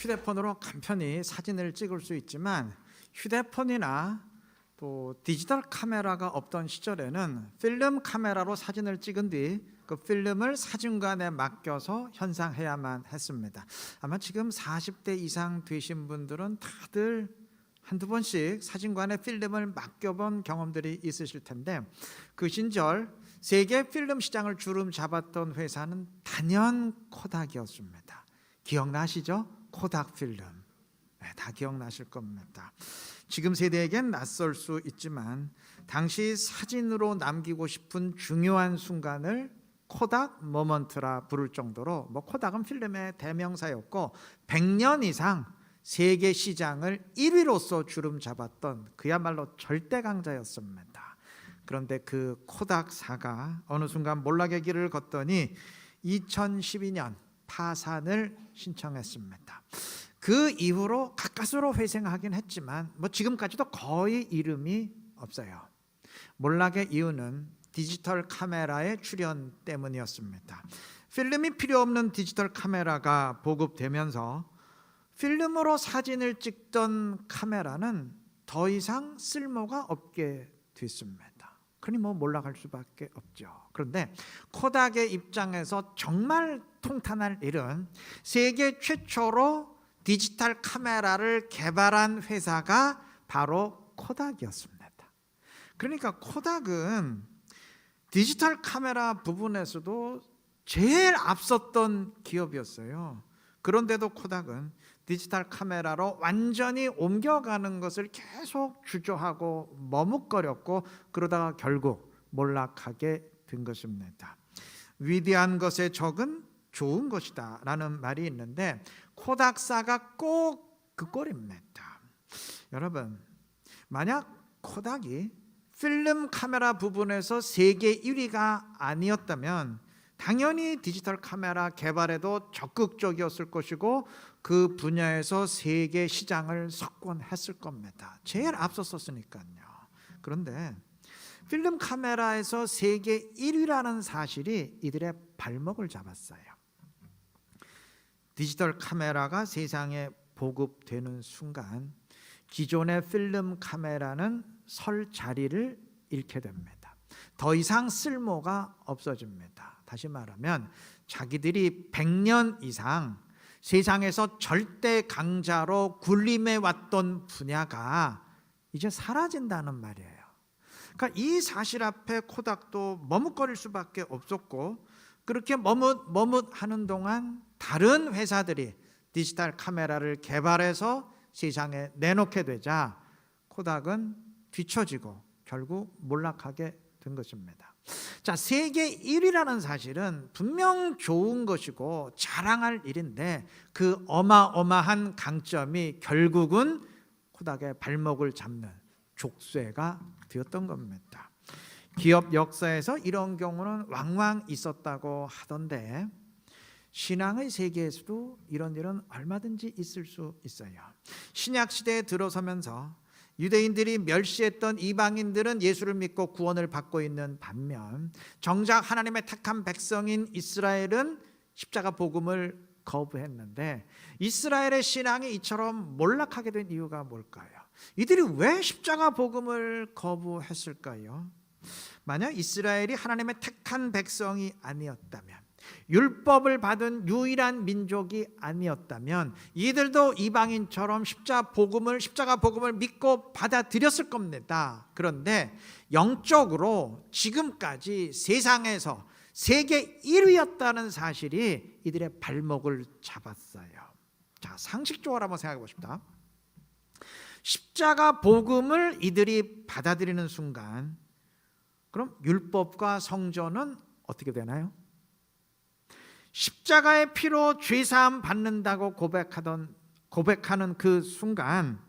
휴대폰으로 간편히 사진을 찍을 수 있지만 휴대폰이나 또 디지털 카메라가 없던 시절에는 필름 카메라로 사진을 찍은 뒤 그 필름을 사진관에 맡겨서 현상해야만 했습니다. 아마 지금 40대 이상 되신 분들은 다들 한두 번씩 사진관에 필름을 맡겨본 경험들이 있으실 텐데, 그 시절 세계 필름 시장을 주름 잡았던 회사는 단연 코닥이었습니다. 기억나시죠? 코닥 필름. 다 기억나실 겁니다. 지금 세대에겐 낯설 수 있지만 당시 사진으로 남기고 싶은 중요한 순간을 코닥 모먼트라 부를 정도로 코닥은 필름의 대명사였고 100년 이상 세계 시장을 1위로서 주름 잡았던 그야말로 절대 강자였습니다. 그런데 그 코닥사가 어느 순간 몰락의 길을 걷더니 2012년 파산을 신청했습니다. 그 이후로 가까스로 회생하긴 했지만 지금까지도 거의 이름이 없어요. 몰락의 이유는 디지털 카메라의 출현 때문이었습니다. 필름이 필요 없는 디지털 카메라가 보급되면서 필름으로 사진을 찍던 카메라는 더 이상 쓸모가 없게 됐습니다. 그러니 몰락할 수밖에 없죠. 그런데 코닥의 입장에서 정말 통탄할 일은 세계 최초로 디지털 카메라를 개발한 회사가 바로 코닥이었습니다. 그러니까 코닥은 디지털 카메라 부분에서도 제일 앞섰던 기업이었어요. 그런데도 코닥은 디지털 카메라로 완전히 옮겨가는 것을 계속 주저하고 머뭇거렸고, 그러다가 결국 몰락하게 된 것입니다. 위대한 것의 적은 좋은 것이다 라는 말이 있는데 코닥사가 꼭 그 꼴입니다. 여러분, 만약 코닥이 필름 카메라 부분에서 세계 1위가 아니었다면 당연히 디지털 카메라 개발에도 적극적이었을 것이고 그 분야에서 세계 시장을 석권했을 겁니다. 제일 앞섰었으니까요. 그런데 필름 카메라에서 세계 1위라는 사실이 이들의 발목을 잡았어요. 디지털 카메라가 세상에 보급되는 순간 기존의 필름 카메라는 설 자리를 잃게 됩니다. 더 이상 쓸모가 없어집니다. 다시 말하면 자기들이 100년 이상 세상에서 절대 강자로 군림해 왔던 분야가 이제 사라진다는 말이에요. 그러니까 이 사실 앞에 코닥도 머뭇거릴 수밖에 없었고, 그렇게 머뭇하는 동안 다른 회사들이 디지털 카메라를 개발해서 세상에 내놓게 되자 코닥은 뒤처지고 결국 몰락하게 된 것입니다. 자, 세계 1위라는 사실은 분명 좋은 것이고 자랑할 일인데 그 어마어마한 강점이 결국은 코닥의 발목을 잡는 족쇄가 되었던 겁니다. 기업 역사에서 이런 경우는 왕왕 있었다고 하던데 신앙의 세계에서도 이런 일은 얼마든지 있을 수 있어요. 신약 시대에 들어서면서 유대인들이 멸시했던 이방인들은 예수를 믿고 구원을 받고 있는 반면 정작 하나님의 택한 백성인 이스라엘은 십자가 복음을 거부했는데 이스라엘의 신앙이 이처럼 몰락하게 된 이유가 뭘까요? 이들이 왜 십자가 복음을 거부했을까요? 만약 이스라엘이 하나님의 택한 백성이 아니었다면, 율법을 받은 유일한 민족이 아니었다면 이들도 이방인처럼 십자가 복음을 믿고 받아들였을 겁니다. 그런데 영적으로 지금까지 세상에서 세계 1위였다는 사실이 이들의 발목을 잡았어요. 자, 상식적으로 한번 생각해 보십시다. 십자가 복음을 이들이 받아들이는 순간 그럼 율법과 성전은 어떻게 되나요? 십자가의 피로 죄사함 받는다고 고백하는 그 순간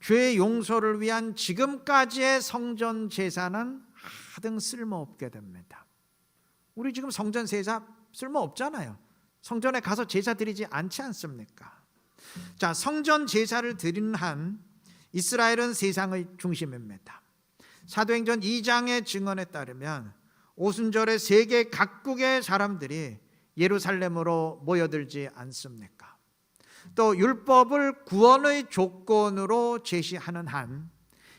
죄 용서를 위한 지금까지의 성전 제사는 하등 쓸모없게 됩니다. 우리 지금 성전 제사 쓸모없잖아요. 성전에 가서 제사 드리지 않지 않습니까? 자, 성전 제사를 드리는 한 이스라엘은 세상의 중심입니다. 사도행전 2장의 증언에 따르면 오순절에 세계 각국의 사람들이 예루살렘으로 모여들지 않습니까? 또 율법을 구원의 조건으로 제시하는 한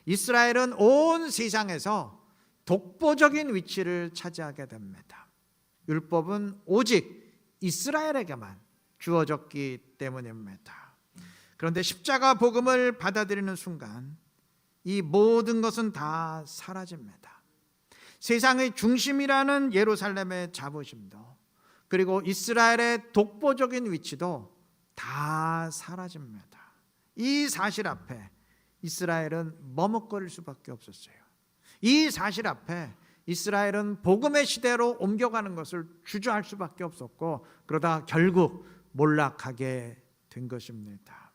이스라엘은 온 세상에서 독보적인 위치를 차지하게 됩니다. 율법은 오직 이스라엘에게만 주어졌기 때문입니다. 그런데 십자가 복음을 받아들이는 순간 이 모든 것은 다 사라집니다. 세상의 중심이라는 예루살렘의 자부심도, 그리고 이스라엘의 독보적인 위치도 다 사라집니다. 이 사실 앞에 이스라엘은 머뭇거릴 수밖에 없었어요. 이 사실 앞에 이스라엘은 복음의 시대로 옮겨가는 것을 주저할 수밖에 없었고, 그러다 결국 몰락하게 된 것입니다.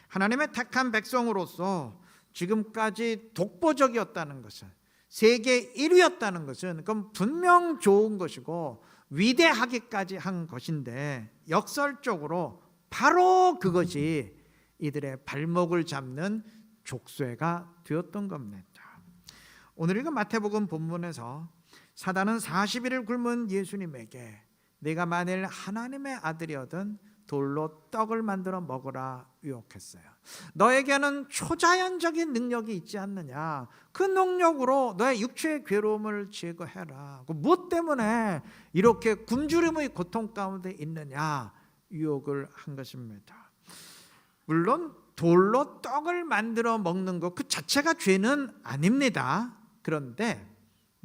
하나님의 택한 백성으로서 지금까지 독보적이었다는 것은, 세계 1위였다는 것은 그건 분명 좋은 것이고 위대하기까지 한 것인데, 역설적으로 바로 그것이 이들의 발목을 잡는 족쇄가 되었던 겁니다. 오늘 읽은 마태복음 본문에서 사단은 40일을 굶은 예수님에게 내가 만일 하나님의 아들이어든 돌로 떡을 만들어 먹으라 유혹했어요. 너에게는 초자연적인 능력이 있지 않느냐, 그 능력으로 너의 육체의 괴로움을 제거해라. 무엇 때문에 이렇게 굶주림의 고통 가운데 있느냐 유혹을 한 것입니다. 물론 돌로 떡을 만들어 먹는 것 그 자체가 죄는 아닙니다. 그런데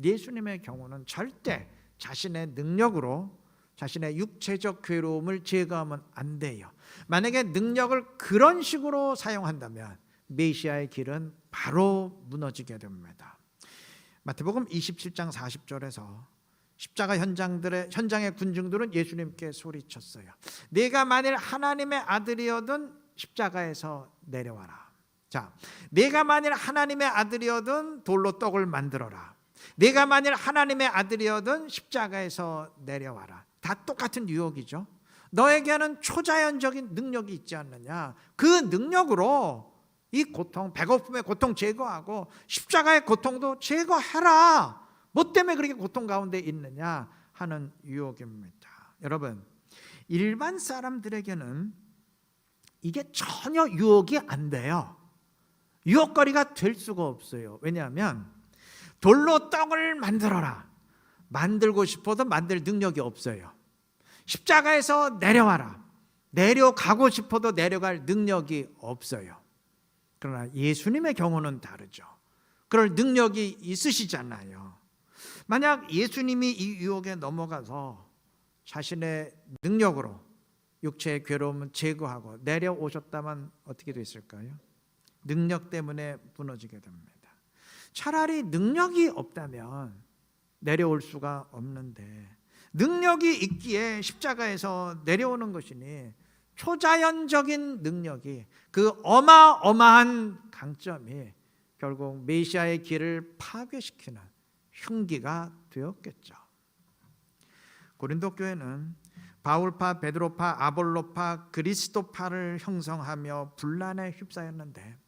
예수님의 경우는 절대 자신의 능력으로 자신의 육체적 괴로움을 제거하면 안 돼요. 만약에 능력을 그런 식으로 사용한다면 메시아의 길은 바로 무너지게 됩니다. 마태복음 27장 40절에서 십자가 현장의 군중들은 예수님께 소리쳤어요. 네가 만일 하나님의 아들이어든 십자가에서 내려와라. 자, 네가 만일 하나님의 아들이어든 돌로 떡을 만들어라. 네가 만일 하나님의 아들이어든 십자가에서 내려와라. 다 똑같은 유혹이죠. 너에게는 초자연적인 능력이 있지 않느냐, 그 능력으로 이 고통, 배고픔의 고통 제거하고 십자가의 고통도 제거해라. 뭐 때문에 그렇게 고통 가운데 있느냐 하는 유혹입니다. 여러분, 일반 사람들에게는 이게 전혀 유혹이 안 돼요. 유혹거리가 될 수가 없어요. 왜냐하면 돌로 떡을 만들어라. 만들고 싶어도 만들 능력이 없어요. 십자가에서 내려와라. 내려가고 싶어도 내려갈 능력이 없어요. 그러나 예수님의 경우는 다르죠. 그럴 능력이 있으시잖아요. 만약 예수님이 이 유혹에 넘어가서 자신의 능력으로 육체의 괴로움을 제거하고 내려오셨다면 어떻게 됐을까요? 능력 때문에 무너지게 됩니다. 차라리 능력이 없다면 내려올 수가 없는데, 능력이 있기에 십자가에서 내려오는 것이니 초자연적인 능력이, 그 어마어마한 강점이 결국 메시아의 길을 파괴시키는 흉기가 되었겠죠. 고린도 교회는 바울파, 베드로파, 아볼로파, 그리스도파를 형성하며 분란에 휩싸였는데,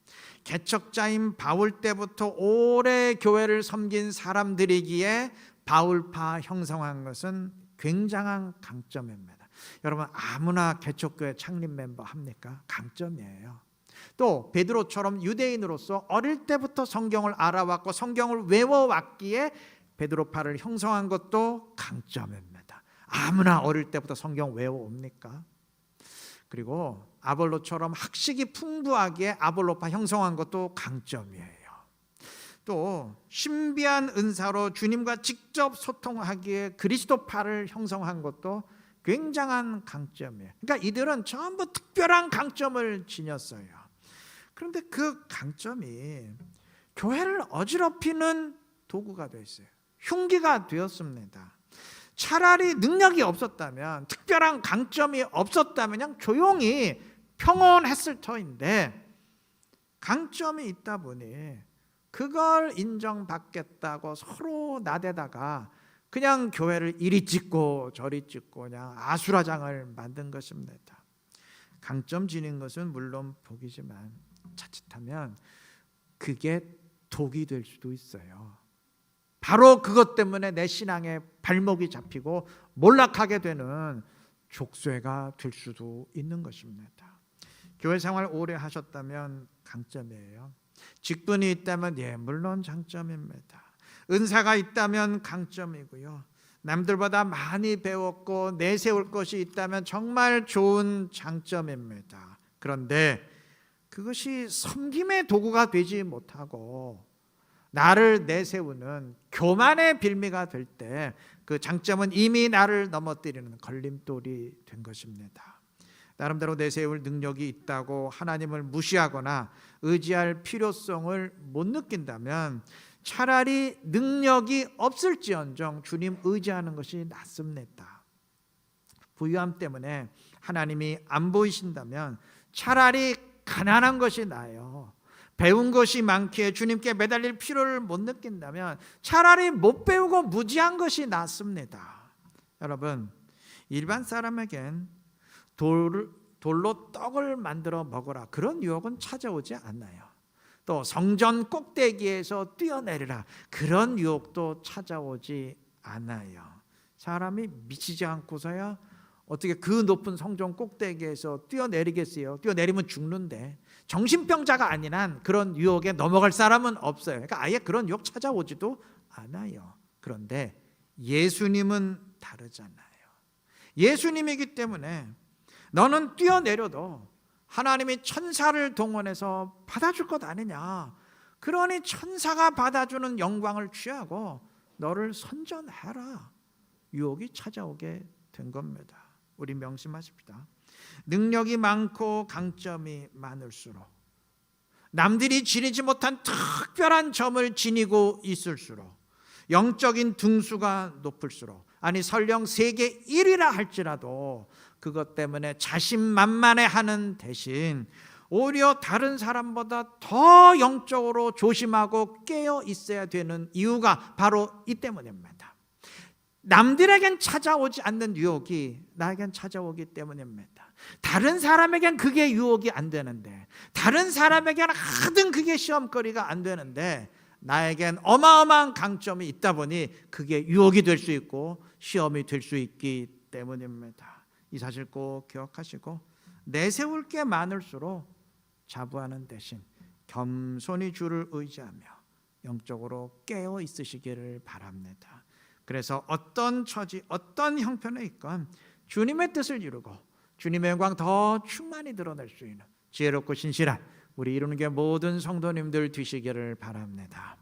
개척자인 바울 때부터 오래 교회를 섬긴 사람들이기에 바울파 형성한 것은 굉장한 강점입니다. 여러분, 아무나 개척교회 창립 멤버 합니까? 강점이에요. 또 베드로처럼 유대인으로서 어릴 때부터 성경을 알아왔고 성경을 외워왔기에 베드로파를 형성한 것도 강점입니다. 아무나 어릴 때부터 성경 외워옵니까? 그리고 아볼로처럼 학식이 풍부하기에 아볼로파 형성한 것도 강점이에요. 또 신비한 은사로 주님과 직접 소통하기에 그리스도파를 형성한 것도 굉장한 강점이에요. 그러니까 이들은 전부 특별한 강점을 지녔어요. 그런데 그 강점이 교회를 어지럽히는 도구가 됐어요. 흉기가 되었습니다. 차라리 능력이 없었다면, 특별한 강점이 없었다면 그냥 조용히 평온했을 터인데, 강점이 있다 보니 그걸 인정받겠다고 서로 나대다가 그냥 교회를 이리 찢고 저리 찢고 그냥 아수라장을 만든 것입니다. 강점 지닌 것은 물론 복이지만 자칫하면 그게 독이 될 수도 있어요. 바로 그것 때문에 내 신앙의 발목이 잡히고 몰락하게 되는 족쇄가 될 수도 있는 것입니다. 교회 생활 오래 하셨다면 강점이에요. 직분이 있다면 물론 장점입니다. 은사가 있다면 강점이고요. 남들보다 많이 배웠고 내세울 것이 있다면 정말 좋은 장점입니다. 그런데 그것이 섬김의 도구가 되지 못하고 나를 내세우는 교만의 빌미가 될 때 그 장점은 이미 나를 넘어뜨리는 걸림돌이 된 것입니다. 나름대로 내세울 능력이 있다고 하나님을 무시하거나 의지할 필요성을 못 느낀다면 차라리 능력이 없을지언정 주님 의지하는 것이 낫습니다. 부유함 때문에 하나님이 안 보이신다면 차라리 가난한 것이 나아요. 배운 것이 많기에 주님께 매달릴 필요를 못 느낀다면 차라리 못 배우고 무지한 것이 낫습니다. 여러분, 일반 사람에겐 돌로 떡을 만들어 먹어라 그런 유혹은 찾아오지 않아요. 또 성전 꼭대기에서 뛰어내리라 그런 유혹도 찾아오지 않아요. 사람이 미치지 않고서야 어떻게 그 높은 성전 꼭대기에서 뛰어내리겠어요? 뛰어내리면 죽는데 정신병자가 아닌 한 그런 유혹에 넘어갈 사람은 없어요. 그러니까 아예 그런 유혹 찾아오지도 않아요. 그런데 예수님은 다르잖아요. 예수님이기 때문에 너는 뛰어내려도 하나님이 천사를 동원해서 받아줄 것 아니냐. 그러니 천사가 받아주는 영광을 취하고 너를 선전해라. 유혹이 찾아오게 된 겁니다. 우리 명심하십시다. 능력이 많고 강점이 많을수록 남들이 지니지 못한 특별한 점을 지니고 있을수록 영적인 등수가 높을수록 아니 설령 세계 1위라 할지라도 그것 때문에 자신만만해하는 대신 오히려 다른 사람보다 더 영적으로 조심하고 깨어 있어야 되는 이유가 바로 이 때문입니다. 남들에겐 찾아오지 않는 유혹이 나에겐 찾아오기 때문입니다. 다른 사람에겐 그게 유혹이 안 되는데 다른 사람에겐 하든 그게 시험거리가 안 되는데 나에겐 어마어마한 강점이 있다 보니 그게 유혹이 될 수 있고 시험이 될 수 있기 때문입니다. 이 사실 꼭 기억하시고 내세울 게 많을수록 자부하는 대신 겸손히 주를 의지하며 영적으로 깨어 있으시기를 바랍니다. 그래서 어떤 처지, 어떤 형편에 있건 주님의 뜻을 이루고 주님의 영광 더 충만히 드러낼 수 있는 지혜롭고 신실한 우리 이루는 게 모든 성도님들 되시기를 바랍니다.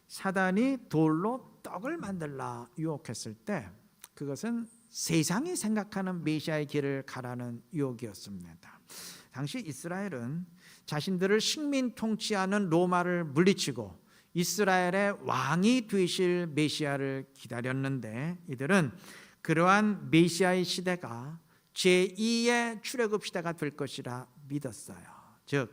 사단이 돌로 떡을 만들라 유혹했을 때 그것은 세상이 생각하는 메시아의 길을 가라는 유혹이었습니다. 당시 이스라엘은 자신들을 식민 통치하는 로마를 물리치고 이스라엘의 왕이 되실 메시아를 기다렸는데 이들은 그러한 메시아의 시대가 제2의 출애굽 시대가 될 것이라 믿었어요. 즉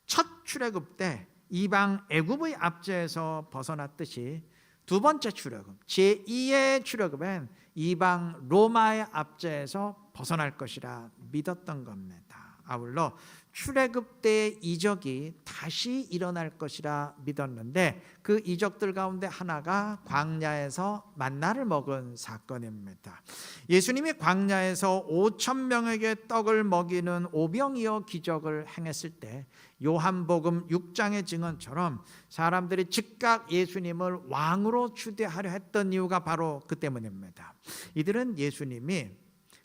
첫 출애굽 때 이방 애굽의 압제에서 벗어났듯이 두 번째 출애굽 제2의 출애굽엔 이방 로마의 압제에서 벗어날 것이라 믿었던 겁니다. 아울러 출애굽 때의 이적이 다시 일어날 것이라 믿었는데 그 이적들 가운데 하나가 광야에서 만나를 먹은 사건입니다. 예수님이 광야에서 5천 명에게 떡을 먹이는 오병이어 기적을 행했을 때 요한복음 6장의 증언처럼 사람들이 즉각 예수님을 왕으로 추대하려 했던 이유가 바로 그 때문입니다. 이들은 예수님이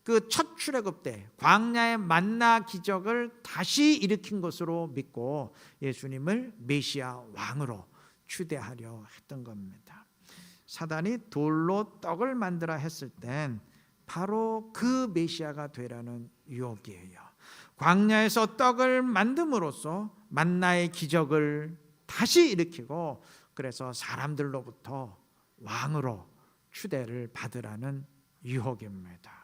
그 첫 출애굽 때 광야의 만나 기적을 다시 일으킨 것으로 믿고 예수님을 메시아 왕으로 추대하려 했던 겁니다. 사단이 돌로 떡을 만들어 했을 땐 바로 그 메시아가 되라는 유혹이에요. 광야에서 떡을 만듦으로써 만나의 기적을 다시 일으키고 그래서 사람들로부터 왕으로 추대를 받으라는 유혹입니다.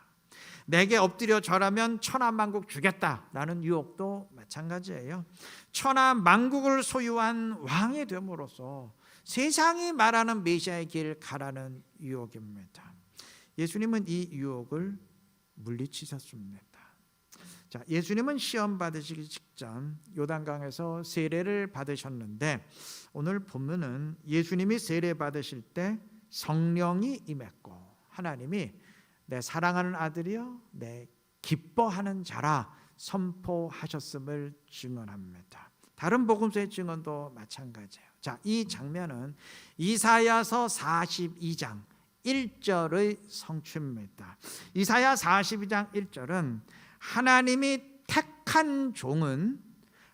내게 엎드려 절하면 천하만국 주겠다라는 유혹도 마찬가지예요. 천하만국을 소유한 왕이 됨으로써 세상이 말하는 메시아의 길을 가라는 유혹입니다. 예수님은 이 유혹을 물리치셨습니다. 자, 예수님은 시험 받으시기 직전 요단강에서 세례를 받으셨는데 오늘 본문은 예수님이 세례 받으실 때 성령이 임했고 하나님이 내 사랑하는 아들이여 내 기뻐하는 자라 선포하셨음을 증언합니다. 다른 복음서의 증언도 마찬가지예요. 자, 이 장면은 이사야서 42장 1절의 성취입니다. 이사야 42장 1절은 하나님이 택한 종은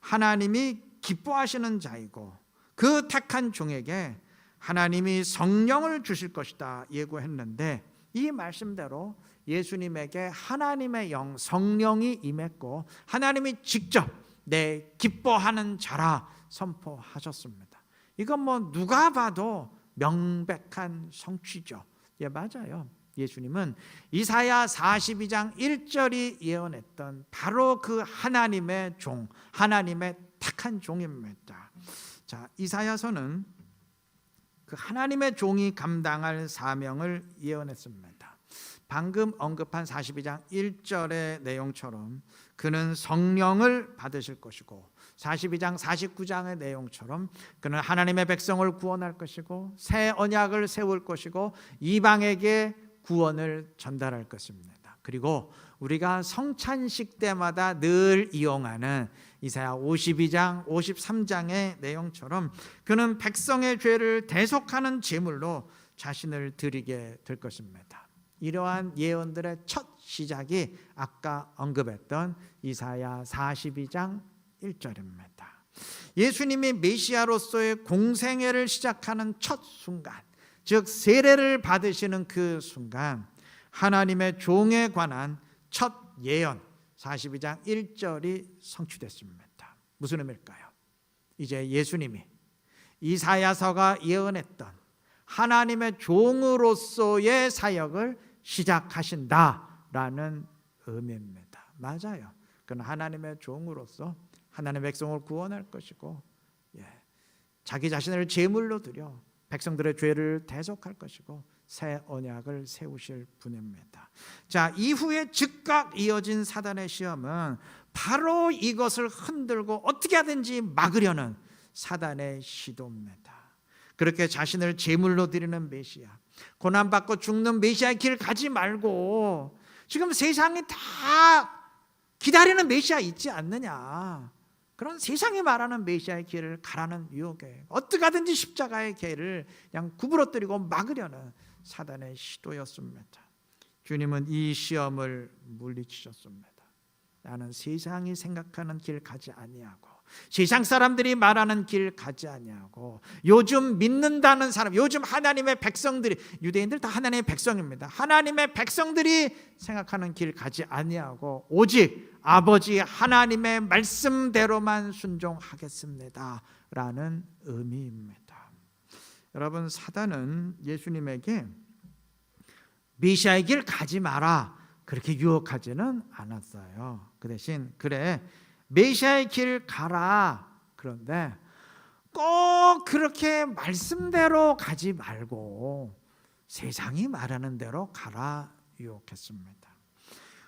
하나님이 기뻐하시는 자이고 그 택한 종에게 하나님이 성령을 주실 것이다 예고했는데, 이 말씀대로 예수님에게 하나님의 영 성령이 임했고 하나님이 직접 내 기뻐하는 자라 선포하셨습니다. 이건 뭐 누가 봐도 명백한 성취죠. 예, 맞아요. 예수님은 이사야 42장 1절이 예언했던 바로 그 하나님의 종, 하나님의 택한 종입니다. 자, 이사야서는 그 하나님의 종이 감당할 사명을 예언했습니다. 방금 언급한 42장 1절의 내용처럼 그는 성령을 받으실 것이고, 42장 49장의 내용처럼 그는 하나님의 백성을 구원할 것이고 새 언약을 세울 것이고 이방에게 구원을 전달할 것입니다. 그리고 우리가 성찬식 때마다 늘 이용하는 이사야 52장 53장의 내용처럼 그는 백성의 죄를 대속하는 제물로 자신을 드리게 될 것입니다. 이러한 예언들의 첫 시작이 아까 언급했던 이사야 42장 1절입니다. 예수님이 메시아로서의 공생애를 시작하는 첫 순간, 즉 세례를 받으시는 그 순간, 하나님의 종에 관한 첫 예언 42장 1절이 성취됐습니다. 무슨 의미일까요? 이제 예수님이 이사야서가 예언했던 하나님의 종으로서의 사역을 시작하신다라는 의미입니다. 맞아요. 그는 하나님의 종으로서 하나님의 백성을 구원할 것이고, 자기 자신을 제물로 드려 백성들의 죄를 대속할 것이고 새 언약을 세우실 분입니다. 자, 이후에 즉각 이어진 사단의 시험은 바로 이것을 흔들고 어떻게 하든지 막으려는 사단의 시도입니다. 그렇게 자신을 제물로 드리는 메시아, 고난받고 죽는 메시아의 길 가지 말고 지금 세상이 다 기다리는 메시아 있지 않느냐, 그런 세상이 말하는 메시아의 길을 가라는 유혹에 어떻게 하든지 십자가의 길을 그냥 구부러뜨리고 막으려는 사단의 시도였습니다. 주님은 이 시험을 물리치셨습니다. 나는 세상이 생각하는 길 가지 아니하고 세상 사람들이 말하는 길 가지 아니하고 요즘 믿는다는 사람, 요즘 하나님의 백성들이, 유대인들 다 하나님의 백성입니다. 하나님의 백성들이 생각하는 길 가지 아니하고 오직 아버지 하나님의 말씀대로만 순종하겠습니다 라는 의미입니다. 여러분, 사단은 예수님에게 메시아의 길 가지 마라 그렇게 유혹하지는 않았어요. 그 대신 그래 메시아의 길 가라, 그런데 꼭 그렇게 말씀대로 가지 말고 세상이 말하는 대로 가라 유혹했습니다.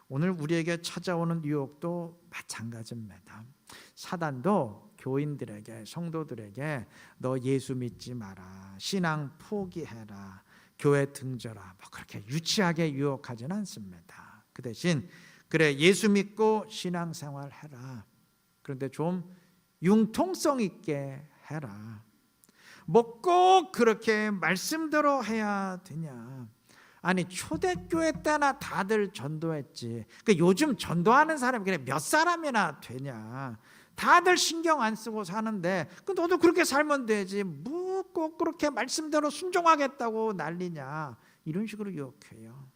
오늘 우리에게 찾아오는 유혹도 마찬가지입니다. 사단도 교인들에게, 성도들에게 너 예수 믿지 마라, 신앙 포기해라, 교회 등져라, 뭐 그렇게 유치하게 유혹하지는 않습니다. 그 대신 그래 예수 믿고 신앙생활 해라, 그런데 좀 융통성 있게 해라. 뭐 꼭 그렇게 말씀대로 해야 되냐? 아니 초대교회 때나 다들 전도했지. 그러니까 요즘 전도하는 사람이 그래 몇 사람이나 되냐? 다들 신경 안 쓰고 사는데 너도 그렇게 살면 되지. 뭐 꼭 그렇게 말씀대로 순종하겠다고 난리냐? 이런 식으로 유혹해요.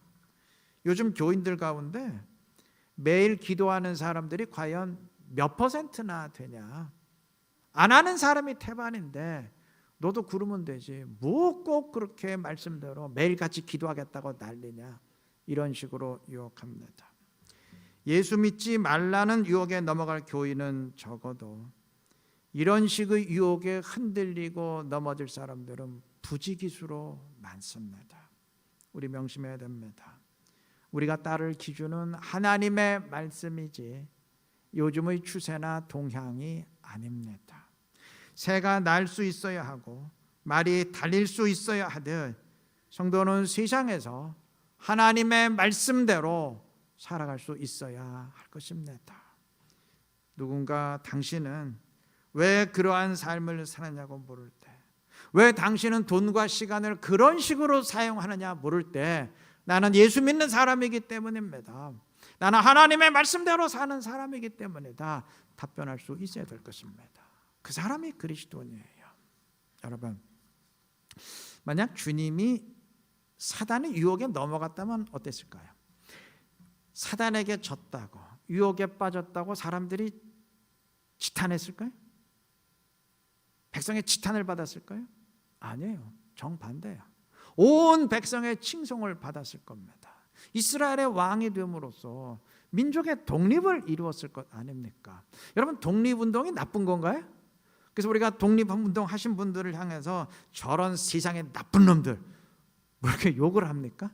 요즘 교인들 가운데 매일 기도하는 사람들이 과연 몇 %나 되냐? 안 하는 사람이 태반인데 너도 그러면 되지. 뭐 꼭 그렇게 말씀대로 매일같이 기도하겠다고 난리냐? 이런 식으로 유혹합니다. 예수 믿지 말라는 유혹에 넘어갈 교인은 적어도 이런 식의 유혹에 흔들리고 넘어질 사람들은 부지기수로 많습니다. 우리 명심해야 됩니다. 우리가 따를 기준은 하나님의 말씀이지 요즘의 추세나 동향이 아닙니다. 새가 날 수 있어야 하고 말이 달릴 수 있어야 하듯 성도는 세상에서 하나님의 말씀대로 살아갈 수 있어야 할 것입니다. 누군가 당신은 왜 그러한 삶을 사느냐고 물을 때, 왜 당신은 돈과 시간을 그런 식으로 사용하느냐 물을 때, 나는 예수 믿는 사람이기 때문입니다. 나는 하나님의 말씀대로 사는 사람이기 때문이다. 답변할 수 있어야 될 것입니다. 그 사람이 그리스도인이에요. 여러분, 만약 주님이 사단의 유혹에 넘어갔다면 어땠을까요? 사단에게 졌다고, 유혹에 빠졌다고 사람들이 지탄했을까요? 백성의 지탄을 받았을까요? 아니에요. 정반대예요. 온 백성의 칭송을 받았을 겁니다. 이스라엘의 왕이 됨으로써 민족의 독립을 이루었을 것 아닙니까? 여러분, 독립운동이 나쁜 건가요? 그래서 우리가 독립운동 하신 분들을 향해서 저런 세상의 나쁜 놈들 뭐 이렇게 욕을 합니까?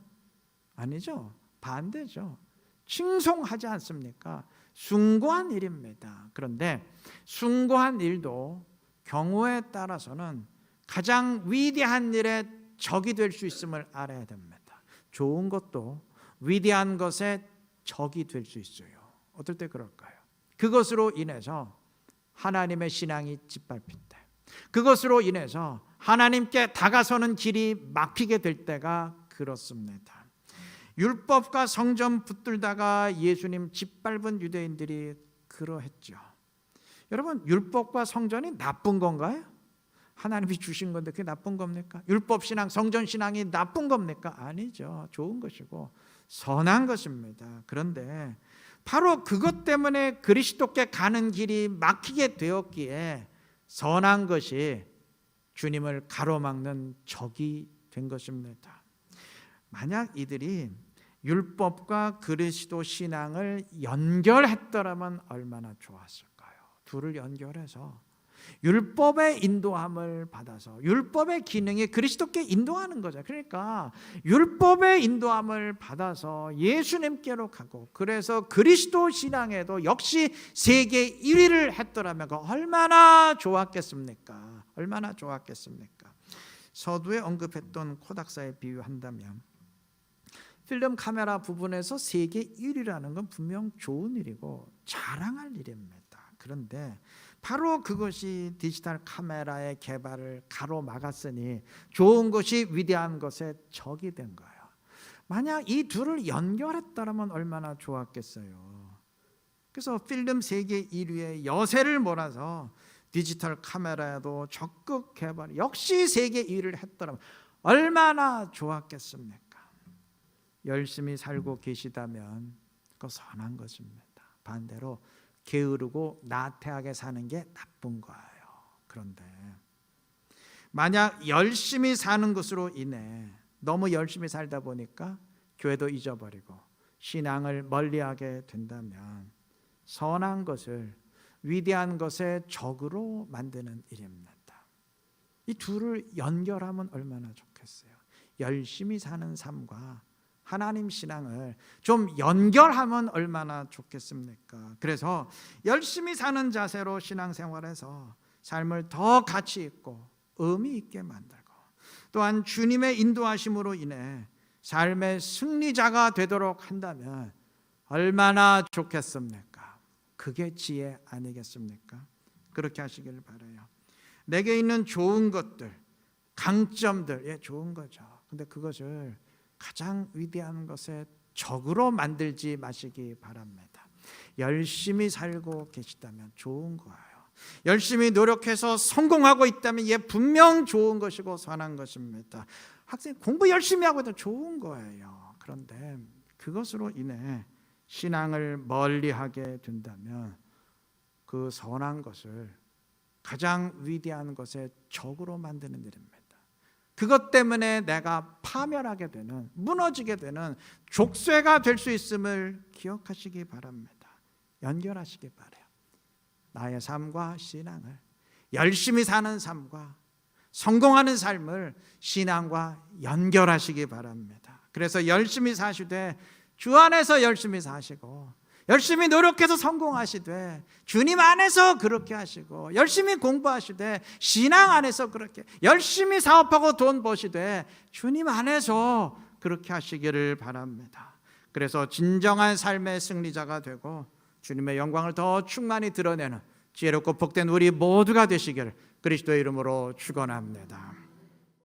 아니죠. 반대죠. 칭송하지 않습니까? 숭고한 일입니다. 그런데 숭고한 일도 경우에 따라서는 가장 위대한 일의 적이 될 수 있음을 알아야 됩니다. 좋은 것도 위대한 것의 적이 될 수 있어요. 어떨 때 그럴까요? 그것으로 인해서 하나님의 신앙이 짓밟힐 때, 그것으로 인해서 하나님께 다가서는 길이 막히게 될 때가 그렇습니다. 율법과 성전 붙들다가 예수님 짓밟은 유대인들이 그러했죠. 여러분, 율법과 성전이 나쁜 건가요? 하나님이 주신 건데 그게 나쁜 겁니까? 율법 신앙, 성전 신앙이 나쁜 겁니까? 아니죠. 좋은 것이고 선한 것입니다. 그런데 바로 그것 때문에 그리스도께 가는 길이 막히게 되었기에 선한 것이 주님을 가로막는 적이 된 것입니다. 만약 이들이 율법과 그리스도 신앙을 연결했더라면 얼마나 좋았을까요? 둘을 연결해서 율법의 인도함을 받아서, 율법의 기능이 그리스도께 인도하는 거죠. 그러니까 율법의 인도함을 받아서 예수님께로 가고, 그래서 그리스도 신앙에도 역시 세계 1위를 했더라면 얼마나 좋았겠습니까? 얼마나 좋았겠습니까? 서두에 언급했던 코닥사에 비유한다면 필름 카메라 부분에서 세계 1위라는 건 분명 좋은 일이고 자랑할 일입니다. 그런데 바로 그것이 디지털 카메라의 개발을 가로막았으니 좋은 것이 위대한 것의 적이 된 거예요. 만약 이 둘을 연결했더라면 얼마나 좋았겠어요. 그래서 필름 세계 1위의 여세를 몰아서 디지털 카메라에도 적극 개발, 역시 세계 1위를 했더라면 얼마나 좋았겠습니까? 열심히 살고 계시다면 그거 선한 것입니다. 반대로 게으르고 나태하게 사는 게 나쁜 거예요. 그런데 만약 열심히 사는 것으로 인해 너무 열심히 살다 보니까 교회도 잊어버리고 신앙을 멀리하게 된다면 선한 것을 위대한 것의 적으로 만드는 일입니다. 이 둘을 연결하면 얼마나 좋겠어요. 열심히 사는 삶과 하나님 신앙을 좀 연결하면 얼마나 좋겠습니까? 그래서 열심히 사는 자세로 신앙생활에서 삶을 더 가치 있고 의미 있게 만들고, 또한 주님의 인도하심으로 인해 삶의 승리자가 되도록 한다면 얼마나 좋겠습니까? 그게 지혜 아니겠습니까? 그렇게 하시기를 바라요. 내게 있는 좋은 것들, 강점들, 예, 좋은 거죠. 근데 그것을 가장 위대한 것의 적으로 만들지 마시기 바랍니다. 열심히 살고 계시다면 좋은 거예요. 열심히 노력해서 성공하고 있다면 예, 분명 좋은 것이고 선한 것입니다. 학생 공부 열심히 하고 있다면 좋은 거예요. 그런데 그것으로 인해 신앙을 멀리하게 된다면 그 선한 것을 가장 위대한 것의 적으로 만드는 일입니다. 그것 때문에 내가 파멸하게 되는, 무너지게 되는 족쇄가 될 수 있음을 기억하시기 바랍니다. 연결하시기 바라요. 나의 삶과 신앙을, 열심히 사는 삶과 성공하는 삶을 신앙과 연결하시기 바랍니다. 그래서 열심히 사시되 주 안에서 열심히 사시고, 열심히 노력해서 성공하시되 주님 안에서 그렇게 하시고, 열심히 공부하시되 신앙 안에서 그렇게, 열심히 사업하고 돈 버시되 주님 안에서 그렇게 하시기를 바랍니다. 그래서 진정한 삶의 승리자가 되고 주님의 영광을 더 충만히 드러내는 지혜롭고 복된 우리 모두가 되시기를 그리스도의 이름으로 축원합니다.